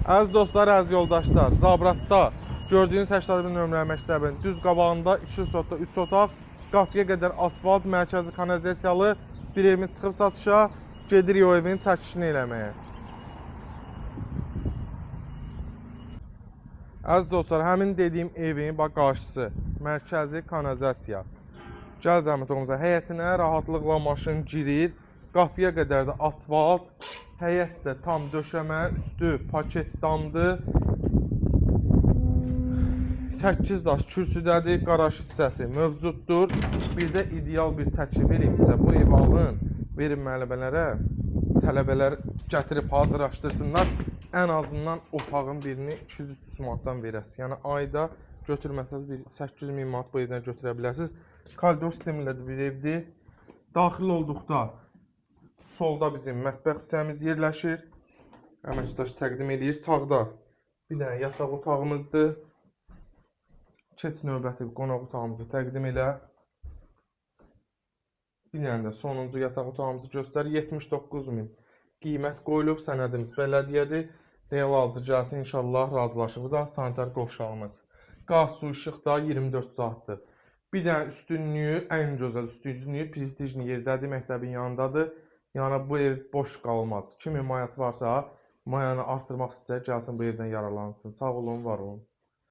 Əziz dostlar, əziz yoldaşlar, Zabratda gördüyünüz 81 nömrəli məktəbin düz qabağında 2 sotda 3 otaq, qapıya qədər asfalt, mərkəzi kanalizasiyalı bir evimiz çıxıb satışa, gedirik o evin çəkişini eləməyə. Əziz dostlar, həmin dediyim evin bax qarşısı, mərkəzi kanalizasiya. Gəl zəhmət olmasa, həyətinə rahatlıqla maşın girir, qapıya qədər də asfalt, həyət də tam döşəmə, üstü paket damdır. 8 daş kürsüdədir, qaraj hissəsi mövcuddur. Bir də ideal bir təklif eləyim sizə, bu ev alın, verin müəllimələrə, tələbələr gətirib hazırlaşdırsınlar. Ən azından otağın birini 200-300 manatdan verəsiniz. Yəni ayda götürməsəz bir 800 min manat bu evdən götürə bilərsiniz. Koridor sistemilə bir evdir. Daxil olduqda solda bizim mətbəx hissəmiz yerləşir. Əməkdaş təqdim edir. Sağda bir dənə yataq otağımızdır. Keç növbəti qonaq otağımızı təqdim elə. Bir dənə də sonuncu yataq otağımızı göstər. 79 min qiymət qoyulub. Sənədimiz bələdiyyədir. Real alıcı gəlsin, inşallah razılaşıb da sanitar qovşağımız. Qaz, su, işıq da 24 saatdır. Bir dənə üstünlüyü, ən gözəl üstünlüyü prestijli yerdədir, məktəbin yanındadır. Yəni bu ev boş qalmaz. Kimin mayası varsa, mayanı artırmaq istəyir, gəlsin bu evdən yararlansın. Sağ olun, var olun.